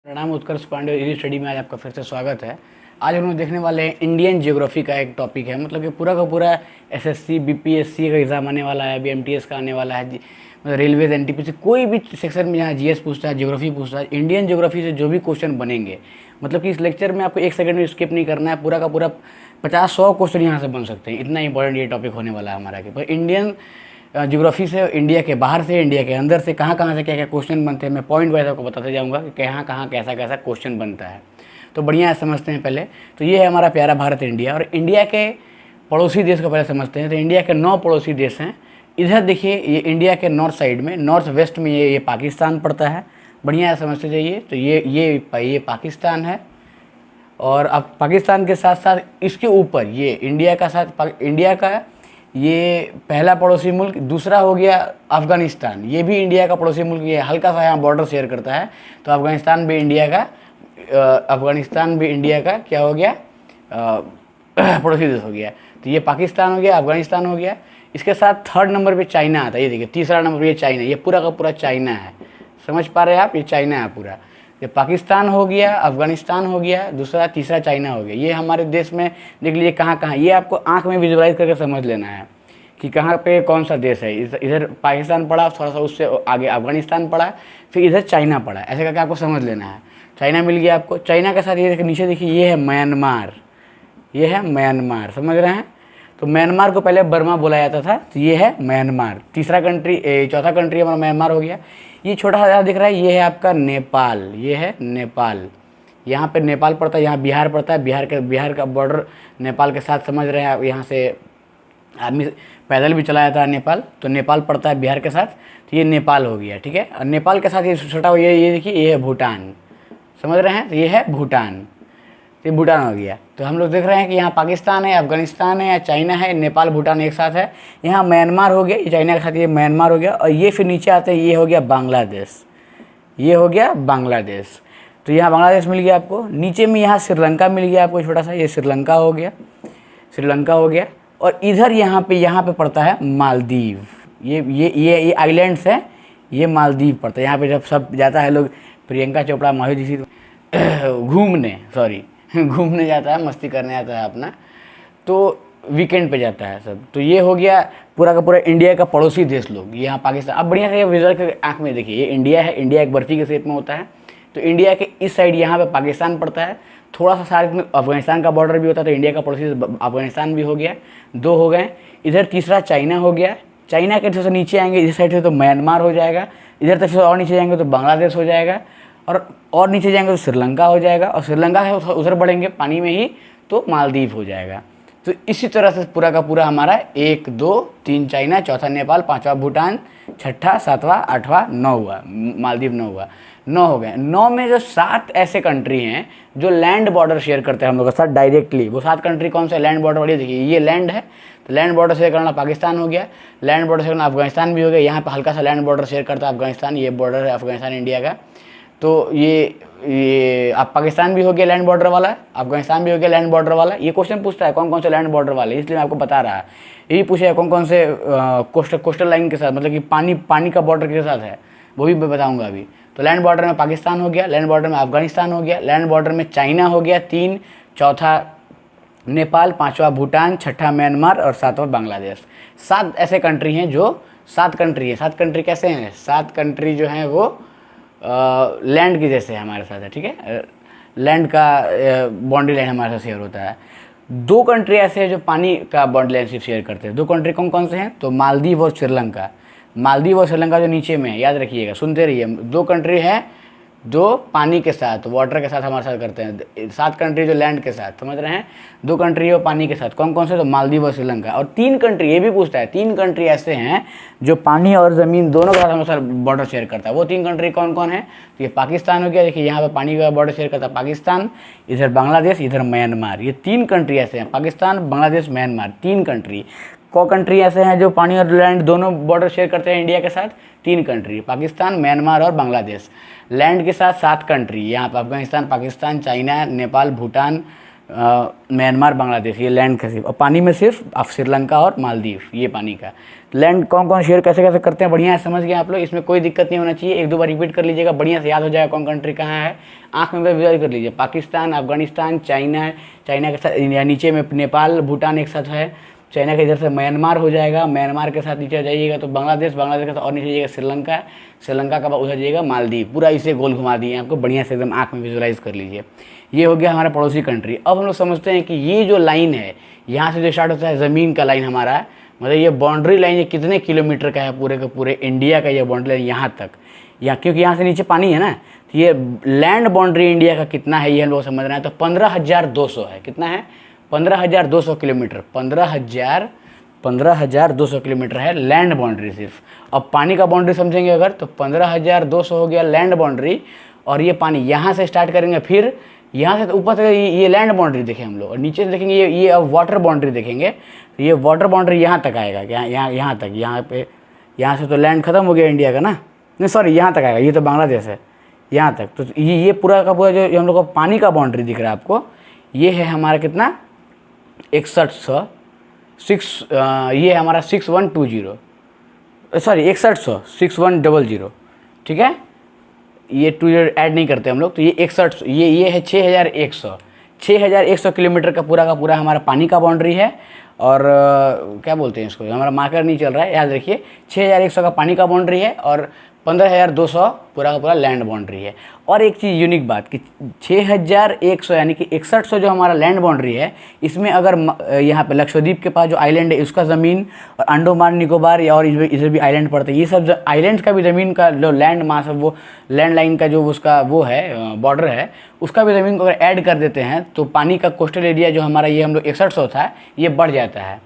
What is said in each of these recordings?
प्रणाम, उत्कर्ष Pandey easy study में आज आपका फिर से स्वागत है। आज हम लोग देखने वाले हैं इंडियन ज्योग्राफी का एक टॉपिक है, मतलब कि पूरा का पूरा एसएससी बीपीएससी का एग्ज़ाम आने वाला है, अभी एमटीएस का आने वाला है, मतलब रेलवेज एनटीपीसी कोई भी सेक्शन में जहाँ जीएस पूछता है, ज्योग्राफी पूछता है, इंडियन ज्योग्राफी से जो भी क्वेश्चन बनेंगे, मतलब कि इस लेक्चर में आपको एक सेकंड में स्किप नहीं करना है, पूरा का पूरा 50-100 क्वेश्चन यहाँ से बन सकते हैं, इतना इंपॉर्टेंट ये टॉपिक होने वाला है हमारा। कि पर इंडियन ज्योग्राफी से इंडिया के बाहर से, इंडिया के अंदर से कहाँ से क्या क्या क्वेश्चन बनते हैं, मैं पॉइंट वाइज आपको बताते जाऊँगा कि कहाँ कैसा कैसा क्वेश्चन बनता है। तो बढ़िया समझते हैं पहले। तो ये है हमारा प्यारा भारत इंडिया, और इंडिया के पड़ोसी देश को पहले समझते हैं। तो इंडिया के 9 पड़ोसी देश हैं। इधर देखिए, ये इंडिया के नॉर्थ साइड में, नॉर्थ वेस्ट में ये पाकिस्तान पड़ता है। बढ़िया समझते जाइए। तो ये पाकिस्तान है, और अब पाकिस्तान के साथ साथ इसके ऊपर ये इंडिया का साथ इंडिया का ये पहला पड़ोसी मुल्क। दूसरा हो गया अफ़गानिस्तान, ये भी इंडिया का पड़ोसी मुल्क, ये हल्का सा यहाँ बॉर्डर शेयर करता है। तो अफ़गानिस्तान भी इंडिया का क्या हो गया, पड़ोसी देश हो गया। तो ये पाकिस्तान हो गया, अफ़गानिस्तान हो गया। इसके साथ थर्ड नंबर पे चाइना आता है। ये देखिए, तीसरा नंबर पे ये चाइना, ये पूरा का पूरा चाइना है। समझ पा रहे हैं आप, ये चाइना है पूरा। ये पाकिस्तान हो गया, अफ़गानिस्तान हो गया, दूसरा तीसरा चाइना हो गया। ये हमारे देश में देख लीजिए कहाँ, ये आपको आंख में विजुअलाइज करके समझ लेना है कि कहाँ पे कौन सा देश है। इधर पाकिस्तान पड़ा, थोड़ा सा उससे आगे अफ़गानिस्तान पड़ा, फिर इधर चाइना पड़ा, ऐसे करके आपको समझ लेना है। चाइना मिल गया आपको। चाइना के साथ ये नीचे देखिए, ये है म्यांमार, ये है म्यांमार, समझ रहे हैं। तो म्यांमार को पहले बर्मा बोला जाता था, तो ये है म्यांमार। चौथा कंट्री हमारा म्यांमार हो गया। ये छोटा सा दिख रहा है, ये है आपका नेपाल, ये है नेपाल। यहाँ पे नेपाल पड़ता है, यहाँ बिहार पड़ता है। बिहार का बॉर्डर नेपाल के साथ, समझ रहे हैं आप। यहाँ से आदमी पैदल भी चला जाता है नेपाल, तो नेपाल पड़ता है बिहार के साथ। तो ये नेपाल हो गया, ठीक है। और नेपाल के साथ ये छोटा ये देखिए, ये है भूटान, समझ रहे हैं। तो ये है भूटान, ये भूटान हो गया। तो हम लोग देख रहे हैं कि यहाँ पाकिस्तान है, अफ़गानिस्तान है, या चाइना है, नेपाल भूटान एक साथ है। यहाँ म्यांमार हो गया, ये चाइना के साथ ये म्यांमार हो गया। और ये फिर नीचे आते हैं, ये हो गया बांग्लादेश, ये हो गया बांग्लादेश। तो यहाँ बांग्लादेश मिल गया आपको। नीचे में यहाँ श्रीलंका मिल गया आपको, छोटा सा, ये श्रीलंका हो गया, श्रीलंका हो गया। और इधर यहाँ पे पड़ता है मालदीव। ये आइलैंड्स है, ये मालदीव पड़ता है। यहाँ पे जब सब जाता है लोग, प्रियंका चोपड़ा, माधुरी दीक्षित घूमने जाता है, मस्ती करने आता है अपना, तो वीकेंड पे जाता है सब। तो ये हो गया पूरा का पूरा इंडिया का पड़ोसी देश लोग। यहाँ पाकिस्तान, अब बढ़िया से विजुअल के आँख में देखिए, ये इंडिया है। इंडिया एक बर्फी के शेप में होता है। तो इंडिया के इस साइड यहाँ पे पाकिस्तान पड़ता है, थोड़ा सा साइड में अफ़गानिस्तान का बॉर्डर भी होता है। तो इंडिया का पड़ोसी अफ़गानिस्तान भी हो गया, 2 हो गए। इधर तीसरा चाइना हो गया। चाइना के थोड़ा सा नीचे आएंगे इस साइड से तो म्यांमार हो जाएगा। इधर तक और नीचे जाएंगे तो बांग्लादेश हो जाएगा, और नीचे जाएंगे तो श्रीलंका हो जाएगा, और श्रीलंका से उधर बढ़ेंगे पानी में ही तो मालदीव हो जाएगा। तो इसी तरह से पूरा का पूरा हमारा 1, 2, 3 चाइना, चौथा नेपाल, 5वां भूटान, 6ठा, 7वां, 8वां, 9 हुआ, मालदीव 9 हुआ, 9 हो गए। 9 में जो 7 ऐसे कंट्री हैं जो लैंड बॉर्डर शेयर करते हैं हम लोग के साथ डायरेक्टली। वो 7 कंट्री कौन से लैंड बॉर्डर वाली, देखिए ये लैंड है, तो लैंड बॉर्डर शेयर करना पाकिस्तान हो गया, लैंड बॉर्डर शेयर करना अफगानिस्तान भी हो गया। यहाँ पर हल्का सा लैंड बॉर्डर शेयर करता है अफगानिस्तान, ये बॉर्डर है अफगानिस्तान इंडिया का। तो ये अब पाकिस्तान भी हो गया लैंड बॉर्डर वाला, अफगानिस्तान भी हो गया लैंड बॉर्डर वाला। ये क्वेश्चन पूछता है कौन कौन से लैंड बॉर्डर वाले, इसलिए मैं आपको बता रहा है। यही पूछेगा कौन कौन से कोस्टल लाइन के साथ, मतलब कि पानी का बॉर्डर के साथ है, वो भी मैं बताऊंगा अभी। तो लैंड बॉर्डर में पाकिस्तान हो गया, लैंड बॉर्डर में अफगानिस्तान हो गया, लैंड बॉर्डर में चाइना हो गया 3, चौथा नेपाल, 5वां भूटान, 6ठा म्यांमार, और 7वां बांग्लादेश। 7 ऐसे कंट्री हैं जो 7 कंट्री है। 7 कंट्री कैसे हैं, 7 कंट्री जो हैं वो लैंड की जैसे हमारे साथ है, ठीक है। लैंड का बाउंड्री लाइन हमारे साथ शेयर होता है। 2 कंट्री ऐसे हैं जो पानी का बाउंड्री लाइन सिर्फ शेयर करते हैं। 2 कंट्री कौन कौन से हैं, तो मालदीव और श्रीलंका। मालदीव और श्रीलंका जो नीचे में है, याद रखिएगा, सुनते रहिए। 2 कंट्री है जो पानी के साथ, वाटर के साथ हमारे साथ करते हैं। 7 कंट्री जो लैंड के साथ, समझ रहे हैं। 2 कंट्री है पानी के साथ, कौन कौन से, तो मालदीव और श्रीलंका। और 3 कंट्री, ये भी पूछता है, 3 कंट्री ऐसे हैं जो पानी और ज़मीन दोनों के साथ हमारे साथ बॉर्डर शेयर करता है। वो 3 कंट्री कौन कौन है, तो ये पाकिस्तान हो गया, देखिए यहाँ पे पानी का बॉर्डर शेयर करता है पाकिस्तान, इधर बांग्लादेश, इधर म्यांमार। ये 3 कंट्री ऐसे हैं, Pakistan, Bangladesh, Myanmar, 3 country. Country ऐसे हैं जो पानी और लैंड दोनों बॉर्डर शेयर करते हैं इंडिया के साथ, 3 कंट्री, पाकिस्तान, म्यांमार और बांग्लादेश। लैंड के साथ 7 कंट्री, यहाँ पर अफगानिस्तान, पाकिस्तान, चाइना, नेपाल, भूटान, म्यांमार, बांग्लादेश, ये लैंड का सिर्फ। और पानी में सिर्फ श्रीलंका और मालदीव, ये पानी का। लैंड कौन कौन शेयर कैसे कैसे करते हैं, बढ़िया है, समझ गए आप लोग, इसमें कोई दिक्कत नहीं होना चाहिए। एक दो बार रिपीट कर लीजिएगा, बढ़िया से याद हो जाएगा कौन कंट्री कहाँ है। आँख में विजुअल कर लीजिए, पाकिस्तान, अफगानिस्तान, चाइना, चाइना के साथ या नीचे में नेपाल, भूटान एक साथ है, चाइना के इधर से म्यांमार हो जाएगा, म्यांमार के साथ नीचे आ जाइएगा तो बांग्लादेश, बांग्लादेश के साथ और नीचे जाइएगा श्रीलंका, श्रीलंका का उधर जाइएगा मालदीव, पूरा इसे गोल घुमा दिए आपको, बढ़िया से एकदम आँख में विजुअलाइज कर लीजिए। ये हो गया हमारा पड़ोसी कंट्री। अब हम लोग समझते हैं कि ये जो लाइन है, यहाँ से जो स्टार्ट होता है ज़मीन का लाइन हमारा, मतलब ये बाउंड्री लाइन ये कितने किलोमीटर का है पूरे के पूरे इंडिया का, ये बाउंड्री लाइन यहाँ तक, या क्योंकि यहाँ से नीचे पानी है ना, तो ये लैंड बाउंड्री इंडिया का कितना है ये हम लोग समझ रहे हैं। तो 15,200 है, कितना है, 15,200 किलोमीटर, 15,200 किलोमीटर है लैंड बाउंड्री सिर्फ। अब पानी का बाउंड्री समझेंगे अगर, तो 15,200 हो गया लैंड बाउंड्री, और ये पानी यहाँ से स्टार्ट करेंगे, फिर यहाँ से तो ऊपर तक ये लैंड बाउंड्री देखें हम लोग, और नीचे से देखेंगे ये अब वाटर बाउंड्री देखेंगे, तो ये वाटर बाउंड्री यहाँ तक आएगा, यहाँ तक, यहाँ पे, यहाँ से तो लैंड खत्म हो गया इंडिया का ना, नहीं सॉरी यहाँ तक आएगा, ये तो बांग्लादेश है, यहाँ तक। तो ये पूरा का पूरा जो हम लोग को पानी का बाउंड्री दिख रहा है आपको, ये है हमारा कितना, 6100, ये हमारा 6120, सॉरी 6100, 6100, ठीक है, ये 20 ऐड नहीं करते हम लोग, तो ये 61, ये है 6100 किलोमीटर का पूरा हमारा पानी का बाउंड्री है। और क्या बोलते हैं इसको, हमारा मार्कर नहीं चल रहा है, याद रखिए 6100 का पानी का बाउंड्री है और 15,200 पूरा का पूरा लैंड बाउंड्री है। और एक चीज़ यूनिक बात कि 6100 यानी कि 6100 जो हमारा लैंड बाउंड्री है, इसमें अगर यहाँ पे लक्षद्वीप के पास जो आइलैंड है उसका ज़मीन, और अंडमान निकोबार या और इधर भी आइलैंड पड़ते हैं, ये सब आइलैंड का भी ज़मीन का जो लैंड मास है, वो लैंड लाइन का जो उसका वो है बॉर्डर है, उसका भी ज़मीन को अगर ऐड कर देते हैं तो पानी का कोस्टल एरिया जो हमारा ये हम लोग 6100 था, ये बढ़ जाता है,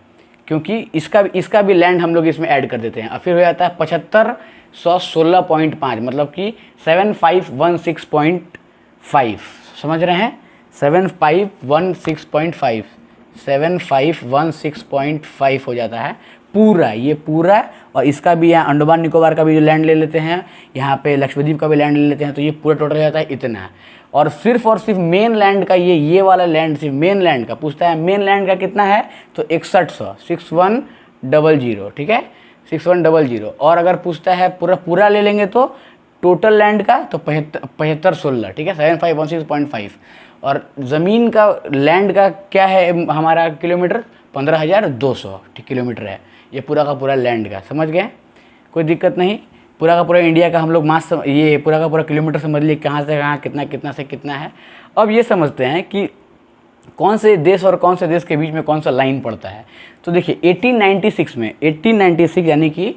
क्योंकि इसका भी लैंड हम लोग इसमें ऐड कर देते हैं, और फिर हो जाता है 7516.5, मतलब कि 7516.5, समझ रहे हैं, 7516.5 हो जाता है पूरा, ये पूरा। और इसका भी यहाँ अंडमान निकोबार का भी जो लैंड ले लेते हैं, यहाँ पे लक्षद्वीप का भी लैंड ले लेते हैं, तो ये पूरा टोटल हो जाता है इतना। और सिर्फ मेन लैंड का ये वाला लैंड, सिर्फ मेन लैंड का पूछता है, मेन लैंड का कितना है, तो 6100, 6100, ठीक है, 6100। और अगर पूछता है पूरा ले लेंगे तो टोटल लैंड का, तो 7516, ठीक है, 7516.5। और ज़मीन का लैंड का क्या है हमारा किलोमीटर, 15,200 किलोमीटर है ये पूरा का पूरा लैंड का, समझ गए, कोई दिक्कत नहीं। पूरा का पूरा इंडिया का हम लोग मास, ये पूरा का पूरा किलोमीटर समझ लिए, कहाँ से कहाँ कितना से कितना है। अब ये समझते हैं कि कौन से देश और कौन से देश के बीच में कौन सा लाइन पड़ता है। तो देखिए 1896 यानी कि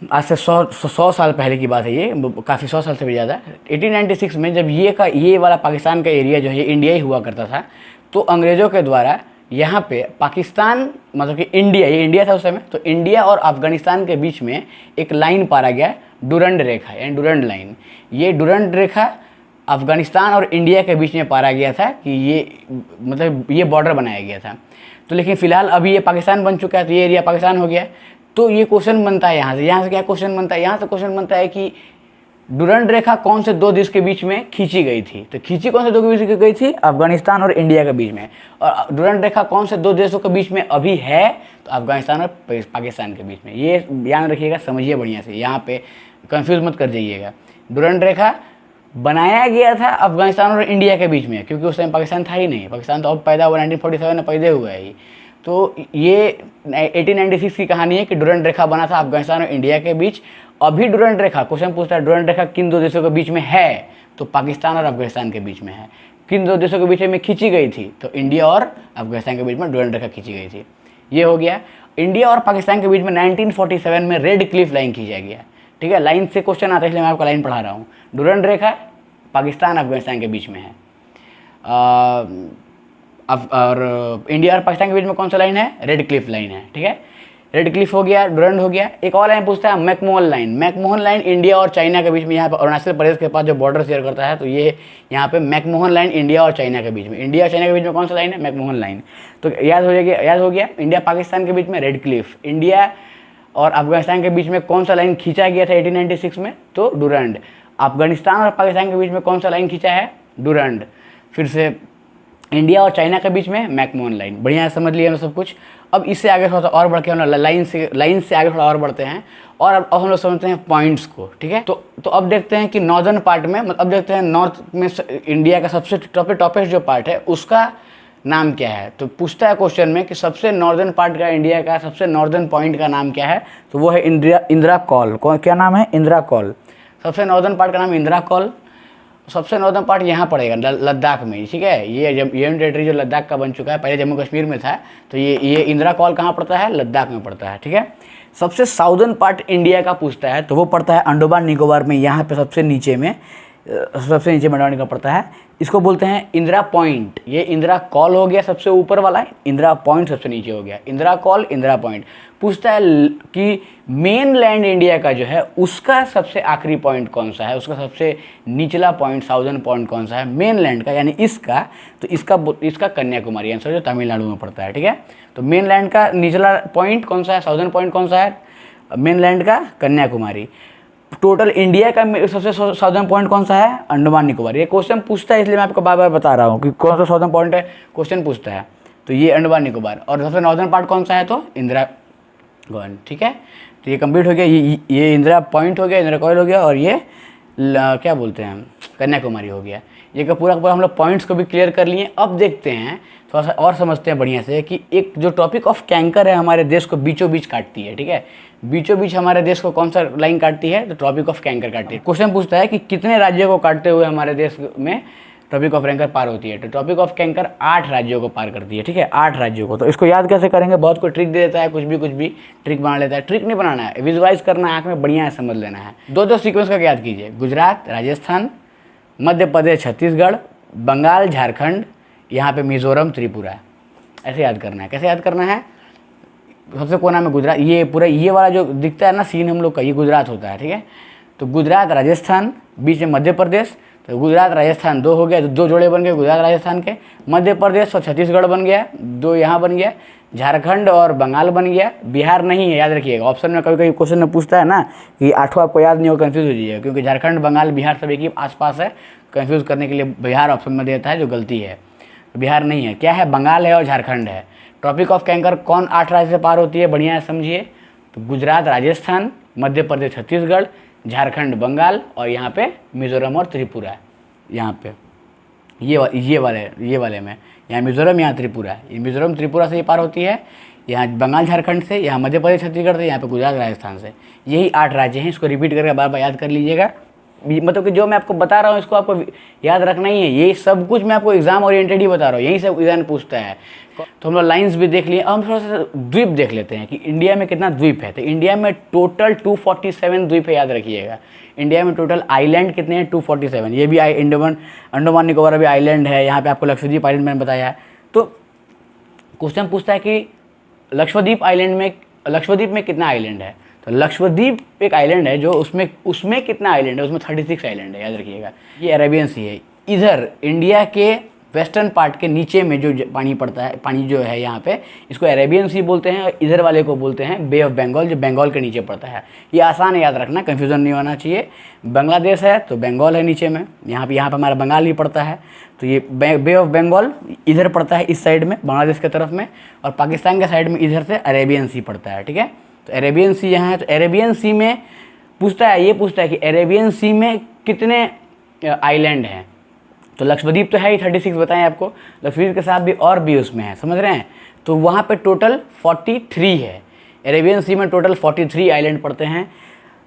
आज से 100 साल पहले की बात है, ये काफ़ी 100 साल से भी ज़्यादा। 1896 में जब ये वाला पाकिस्तान का एरिया जो है ये इंडिया ही हुआ करता था, तो अंग्रेज़ों के द्वारा यहाँ पे पाकिस्तान, मतलब कि ये इंडिया था उस समय, तो इंडिया और अफ़गानिस्तान के बीच में एक लाइन पारा गया, डुरंड रेखा यानी डुरंड लाइन। ये डुरंड रेखा अफ़गानिस्तान और इंडिया के बीच में पारा गया था कि ये मतलब ये बॉर्डर बनाया गया था। तो लेकिन फ़िलहाल अभी ये पाकिस्तान बन चुका है, तो ये एरिया पाकिस्तान हो गया। तो ये क्वेश्चन बनता है यहाँ से क्या क्वेश्चन बनता है, यहाँ से क्वेश्चन बनता है कि डुरंड रेखा कौन से दो देश के बीच में खींची गई थी। तो खींची कौन से दो के बीच में गई थी, अफगानिस्तान और इंडिया के बीच में। और डुरंड रेखा कौन से दो देशों के बीच में अभी है, तो अफगानिस्तान और पाकिस्तान के बीच में। ये ध्यान रखिएगा, समझिए बढ़िया से, यहाँ पे कंफ्यूज मत कर जाइएगा। डुरंड रेखा बनाया गया था अफगानिस्तान और इंडिया के बीच में, क्योंकि उस टाइम पाकिस्तान था ही नहीं, पाकिस्तान तो अब पैदा हुआ 1947 में पैदा हुआ है ही। तो ये 1896 की कहानी है कि डुरंड रेखा बना था अफगानिस्तान और इंडिया के बीच। अभी डुरंड रेखा, क्वेश्चन पूछता है डुरंड रेखा किन दो देशों के बीच में है, तो पाकिस्तान और अफगानिस्तान के बीच में है। किन दो देशों के बीच में खींची गई थी, तो इंडिया और अफगानिस्तान के बीच में डुरंड रेखा खींची गई थी। ये हो गया। इंडिया और पाकिस्तान के बीच में 1947 में रेड क्लिफ लाइन खींचा गया। ठीक है, लाइन से क्वेश्चन आता है इसलिए मैं आपको लाइन पढ़ा रहा हूँ। डुरंड रेखा पाकिस्तान अफगानिस्तान के बीच में है। और इंडिया और पाकिस्तान के बीच में कौन सा लाइन है, रेड क्लिफ लाइन है। ठीक है, रेड क्लिफ हो गया, डुरंड हो गया। एक और लाइन पूछता है McMahon line. McMahon line India और चाइना के बीच में, यहाँ पर अरुणाचल प्रदेश के पास जो बॉर्डर शेयर करता है, तो ये यहाँ पे मैकमोहन लाइन इंडिया और चाइना के बीच में। इंडिया और चाइना के बीच में कौन सा लाइन है, मैकमोहन लाइन। तो याद हो गया इंडिया पाकिस्तान के बीच में रेड क्लिफ। इंडिया और अफगानिस्तान के बीच में कौन सा लाइन खींचा गया था 1896 में, तो डुरंड। अफगानिस्तान और पाकिस्तान के बीच में कौन सा लाइन खींचा है, डुरंड। फिर से इंडिया और चाइना के बीच में मैकमोहन लाइन। बढ़िया है, समझ लिया हम सब कुछ। अब इससे आगे थोड़ा सा और बढ़ के हम लाइन से आगे थोड़ा और बढ़ते हैं और अब हम लोग समझते हैं पॉइंट्स को, ठीक है। तो अब देखते हैं कि नॉर्दर्न पार्ट में, मतलब अब देखते हैं नॉर्थ में इंडिया का सबसे टॉपेस्ट जो पार्ट है उसका नाम क्या है। तो पूछता है क्वेश्चन में कि सबसे नॉर्दर्न पार्ट का इंडिया का सबसे नॉर्दर्न पॉइंट का नाम क्या है, तो वो है इंदिरा कॉल। क्या नाम है? इंदिरा कॉल। सबसे नॉर्दर्न पार्ट का नाम इंदिरा कॉल। सबसे नॉर्दर्न पार्ट यहाँ पड़ेगा लद्दाख में, ठीक है। ये यूनियन टेरिटरी जो लद्दाख का बन चुका है, पहले जम्मू कश्मीर में था, तो ये इंदिरा कॉल कहाँ पड़ता है? लद्दाख में पड़ता है, ठीक है। सबसे साउदर्न पार्ट इंडिया का पूछता है तो वो पड़ता है अंडमान निकोबार में, यहाँ पे सबसे नीचे में अंडमान निकोबार पड़ता है। इसको बोलते हैं इंदिरा पॉइंट। ये इंदिरा कॉल हो गया सबसे ऊपर वाला, इंदिरा पॉइंट सबसे नीचे हो गया। Indira call, Indira point. पूछता है कि मेन लैंड इंडिया का जो है उसका सबसे आखिरी पॉइंट कौन सा है, उसका सबसे निचला पॉइंट साउदर्न पॉइंट कौन सा है मेन लैंड का, यानी इसका। तो इसका कन्याकुमारी आंसर जो तमिलनाडु में पड़ता है, ठीक है। तो मेन लैंड का निचला पॉइंट कौन सा है, साउदर्न पॉइंट कौन सा है मेन लैंड का? कन्याकुमारी। टोटल इंडिया का सबसे साउदर्न पॉइंट कौन सा है? अंडमान निकोबार। ये क्वेश्चन पूछता है, इसलिए मैं आपको बार बार बता रहा हूँ कि कौन सा साउदर्न पॉइंट है, क्वेश्चन पूछता है। तो ये अंडमान निकोबार। और सबसे नॉर्दर्न पार्ट कौन सा है? तो इंदिरा कॉल, ठीक है। तो ये कंप्लीट हो गया, ये इंदिरा पॉइंट हो गया, इंदिरा कॉल हो गया, और ये क्या बोलते हैं कन्याकुमारी हो गया। ये का पूरा हम लोग पॉइंट्स को भी क्लियर कर लिए। अब देखते हैं थोड़ा सा और समझते हैं बढ़िया से कि एक जो टॉपिक ऑफ कैंकर है हमारे देश को बीचों बीच काटती है, ठीक है। बीचों बीच हमारे देश को कौन सा लाइन काटती है? तो टॉपिक ऑफ कैंकर काटती है। क्वेश्चन पूछता है कि कितने राज्यों को काटते हुए हमारे देश में टॉपिक ऑफ कैंकर पार होती है। तो टॉपिक ऑफ कैंकर 8 राज्यों को पार करती है, ठीक है, 8 राज्यों को। तो इसको याद कैसे करेंगे? बहुत कोई ट्रिक दे देता है, कुछ भी ट्रिक बना लेता है। ट्रिक नहीं बनाना है, विजुअलाइज करना है, आँख में बढ़िया समझ लेना है। दो सीक्वेंस का याद कीजिए, गुजरात, राजस्थान, मध्य प्रदेश, छत्तीसगढ़, बंगाल, झारखंड, यहाँ पे मिजोरम, त्रिपुरा। ऐसे याद करना है। कैसे याद करना है? सबसे कोना में गुजरात, ये पूरा ये वाला जो दिखता है ना सीन हम लोग का, ये गुजरात होता है, ठीक है। तो गुजरात, राजस्थान, बीच में मध्य प्रदेश। तो गुजरात राजस्थान 2 हो गया, तो 2 जोड़े बन गए गुजरात राजस्थान के। मध्य प्रदेश और छत्तीसगढ़ बन गया, 2 यहाँ बन गया। झारखंड और बंगाल बन गया। बिहार नहीं है, याद रखिएगा। ऑप्शन में कभी कभी क्वेश्चन में पूछता है ना कि 8वां आपको याद नहीं हो, कंफ्यूज हो जाइए, क्योंकि झारखंड, बंगाल, बिहार सब एक ही आसपास है। कंफ्यूज करने के लिए बिहार ऑप्शन में देता है, जो गलती है। बिहार नहीं है, क्या है? बंगाल है और झारखंड है। टॉपिक ऑफ कैंकर कौन 8 राज्य से पार होती है? बढ़िया है, समझिए। तो गुजरात, राजस्थान, मध्य प्रदेश, छत्तीसगढ़, झारखंड, बंगाल, और यहाँ पे मिजोरम और त्रिपुरा। यहाँ पे ये वाले में यहाँ मिजोरम, यहाँ त्रिपुरा। ये मिजोरम त्रिपुरा से ये पार होती है, यहाँ बंगाल झारखंड से, यहाँ मध्य प्रदेश छत्तीसगढ़ से, यहाँ पे गुजरात राजस्थान से। यही 8 राज्य हैं। इसको रिपीट करके बार बार याद कर लीजिएगा। मतलब कि जो मैं आपको बता रहा हूँ इसको आपको याद रखना ही है। ये सब कुछ मैं आपको एग्जाम ओरिएंटेड ही बता रहा हूँ, यही सब एग्जाम पूछता है। तो हम लोग लाइंस भी देख लिए। अब हम थोड़ा सा द्वीप देख लेते हैं कि इंडिया में कितना द्वीप है। तो इंडिया में टोटल 247 द्वीप है, याद रखिएगा। इंडिया में टोटल आइलैंड कितने हैं? 247। ये भी अंडमान निकोबार भी आइलैंड है। यहाँ पे आपको लक्षद्वीप आइलैंड मैंने बताया है। तो क्वेश्चन पूछता है कि लक्षद्वीप में कितना आइलैंड है। तो लक्षद्वीप एक आइलैंड है जो उसमें कितना आइलैंड है? उसमें 36 आइलैंड है, याद रखिएगा। ये अरेबियन सी है। इधर इंडिया के वेस्टर्न पार्ट के नीचे में जो पानी पड़ता है, पानी जो है यहाँ पे, इसको अरेबियन सी बोलते हैं। और इधर वाले को बोलते हैं बे ऑफ बंगाल, जो बंगाल के नीचे पड़ता है। ये आसान है याद रखना, कन्फ्यूजन नहीं होना चाहिए। बांग्लादेश है तो बंगाल है नीचे में, यहाँ पे हमारा बंगाल ही पड़ता है। तो ये बे ऑफ बंगाल इधर पड़ता है, इस साइड में बांग्लादेश की तरफ में, और पाकिस्तान के साइड में इधर से अरेबियन सी पड़ता है, ठीक है। तो अरेबियन सी यहाँ है। तो अरेबियन सी में पूछता है कि अरेबियन सी में कितने आइलैंड हैं। तो लक्षद्वीप तो है ही 36 बताएं आपको, लक्षद्वीप के साथ भी और भी उसमें है, समझ रहे हैं। तो वहाँ पे टोटल 43 है। अरेबियन सी में टोटल 43 आइलैंड पड़ते हैं।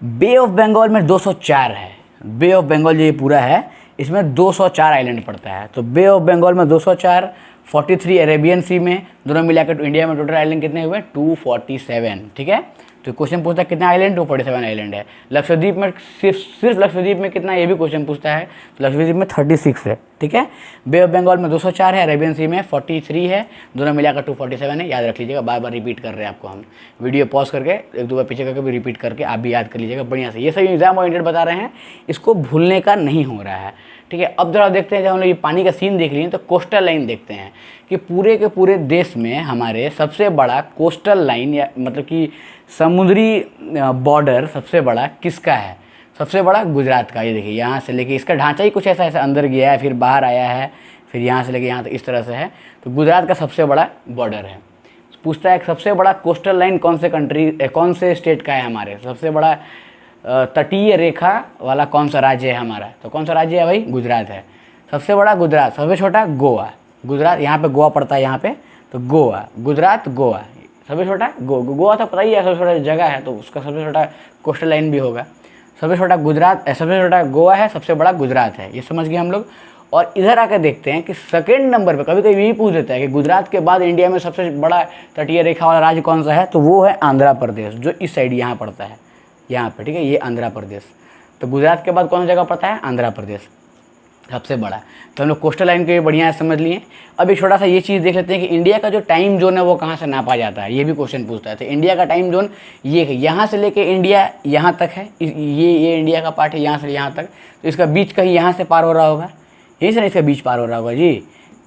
बे ऑफ बंगाल में 204 है। बे ऑफ बंगाल जो ये पूरा है इसमें 204 आइलैंड पड़ता है। तो बे ऑफ बंगाल में 204, 43 अरेबियन सी में, दोनों मिलाकर इंडिया में टोटल आइलैंड कितने हुए? 247, ठीक है। तो क्वेश्चन पूछता है कितना आइलैंड? 247 आइलैंड है। लक्षद्वीप में सिर्फ लक्षद्वीप में कितना, ये भी क्वेश्चन पूछता है। तो लक्षद्वीप में 36 है, ठीक है। बे ऑफ बंगाल में 204 है, अरेबियन सी में 43 है, दोनों मिलाकर 247 है। याद रख लीजिएगा, बार बार रिपीट कर रहे हैं आपको हम। वीडियो पॉज करके 1-2 बार पीछे करके भी रिपीट करके आप भी याद कर लीजिएगा बढ़िया से। ये सभी एग्जाम ओरिएंटेड बता रहे हैं, इसको भूलने का नहीं हो रहा है, ठीक है। अब जरा देखते हैं, जब हम लोग ये पानी का सीन देख लिए तो कोस्टल लाइन देखते हैं कि पूरे के पूरे देश में हमारे सबसे बड़ा कोस्टल लाइन, या मतलब कि समुद्री बॉर्डर सबसे बड़ा किसका है? सबसे बड़ा गुजरात का। ये देखिए यहाँ से लेके इसका ढांचा ही कुछ ऐसा अंदर गया है, फिर बाहर आया है, फिर यहाँ से लेके यहाँ तक इस तरह से है। तो गुजरात का सबसे बड़ा बॉर्डर है। पूछता है सबसे बड़ा कोस्टल लाइन कौन से स्टेट का है हमारे, सबसे बड़ा तटीय रेखा वाला कौन सा राज्य है हमारा, तो कौन सा राज्य है भाई, गुजरात है। सबसे बड़ा गुजरात, सबसे छोटा गोवा। गुजरात यहाँ पे गोवा पड़ता है यहाँ पे, तो गोवा, गुजरात, गोवा। सबसे छोटा गोवा तो पता ही है सबसे छोटा जगह है, तो उसका सबसे छोटा कोस्टल लाइन भी होगा। सबसे छोटा गुजरात, सबसे छोटा गोवा है, सबसे बड़ा गुजरात है, ये समझ गए हम लोग। और इधर आकर देखते हैं कि सेकंड नंबर पे कभी कभी यही पूछ देता है कि गुजरात के बाद इंडिया में सबसे बड़ा तटीय रेखा वाला राज्य कौन सा है, तो वो है आंध्र प्रदेश, जो इस साइड यहाँ पड़ता है, यहाँ पे, ठीक है, ये आंध्र प्रदेश। तो गुजरात के बाद कौन सा जगह पड़ता है, आंध्र प्रदेश सबसे बड़ा। तो हम लोग कोस्टल लाइन के बढ़िया समझ लिए। अब एक छोटा सा ये चीज़ देख लेते हैं कि इंडिया का जो टाइम जोन है वो कहाँ से नापा जाता है, ये भी क्वेश्चन पूछता है। तो इंडिया का टाइम जोन ये है, यहाँ से लेके इंडिया यहाँ तक है, ये इंडिया का पार्ट है, यहाँ से यहाँ तक। तो इसका बीच कहीं यहाँ से पार हो रहा होगा, यही से ना इसका बीच पार हो रहा होगा जी,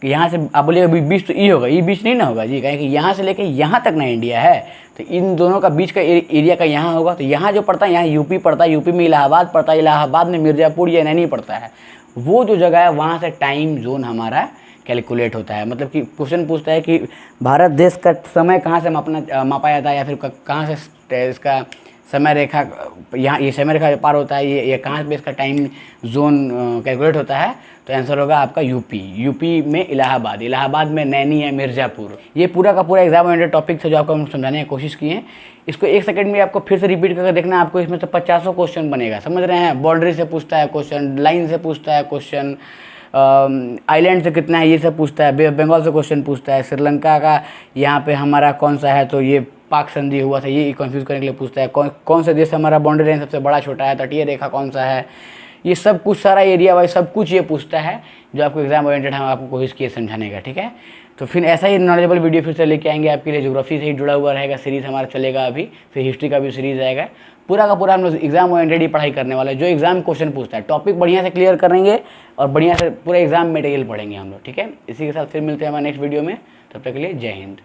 कि यहाँ से आप बोलिएगा बीच तो ई होगा, ये बीच नहीं ना होगा जी, कहें कि यहाँ से लेके यहाँ तक ना इंडिया है, तो इन दोनों का बीच का एरिया का यहाँ होगा। तो यहाँ जो पड़ता है, यहाँ यूपी पड़ता है, यूपी में इलाहाबाद पड़ता है, इलाहाबाद में मिर्ज़ापुर या नैनी पड़ता है, वो जो जगह है वहाँ से टाइम जोन हमारा कैलकुलेट होता है। मतलब कि क्वेश्चन पूछता है कि भारत देश का समय कहाँ से मापा जाता है, या फिर कहाँ से इसका समय रेखा, यहाँ ये समय रेखा पार होता है, ये कहाँ पे इसका टाइम जोन कैलकुलेट होता है। तो आंसर होगा आपका यूपी में इलाहाबाद में नैनी है, मिर्ज़ापुर। ये पूरा का पूरा एग्जाम ओरिएंटेड टॉपिक था जो आपको हम समझाने की कोशिश किए हैं। इसको एक सेकंड में आपको फिर से रिपीट करके देखना, आपको इसमें से 50 क्वेश्चन बनेगा, समझ रहे हैं। बाउंड्री से पूछता है क्वेश्चन, लाइन से पूछता है क्वेश्चन, आइलैंड से कितना है ये सब पूछता है, बे ऑफ बंगाल से क्वेश्चन पूछता है, श्रीलंका का यहाँ पे हमारा कौन सा है, तो ये पाक संधि हुआ था, ये कंफ्यूज करने के लिए पूछता है। कौन सा देश हमारा बाउंड्री लाइन सबसे बड़ा छोटा है, तटीय रेखा कौन सा है, ये सब कुछ सारा एरिया वाइज सब कुछ ये पूछता है, जो आपको एग्जाम ओरिएंटेड हम आपको कोशिश किए समझाने का, ठीक है। तो फिर ऐसा ही नॉलेजेबल वीडियो फिर से लेके आएंगे आपके लिए। ज्योग्राफी से ही जुड़ा हुआ रहेगा, सीरीज़ हमारा चलेगा अभी, फिर हिस्ट्री का भी सीरीज़ आएगा। पूरा का पूरा हम लोग एग्जाम ओरिएंटेड ही पढ़ाई करने वाले, जो एग्जाम क्वेश्चन पूछता है, टॉपिक बढ़िया से क्लियर करेंगे और बढ़िया से पूरा एग्जाम मटेरियल पढ़ेंगे हम लोग, ठीक है। इसी के साथ फिर मिलते हैं हमारे नेक्स्ट वीडियो में, तब तक के लिए जय हिंद।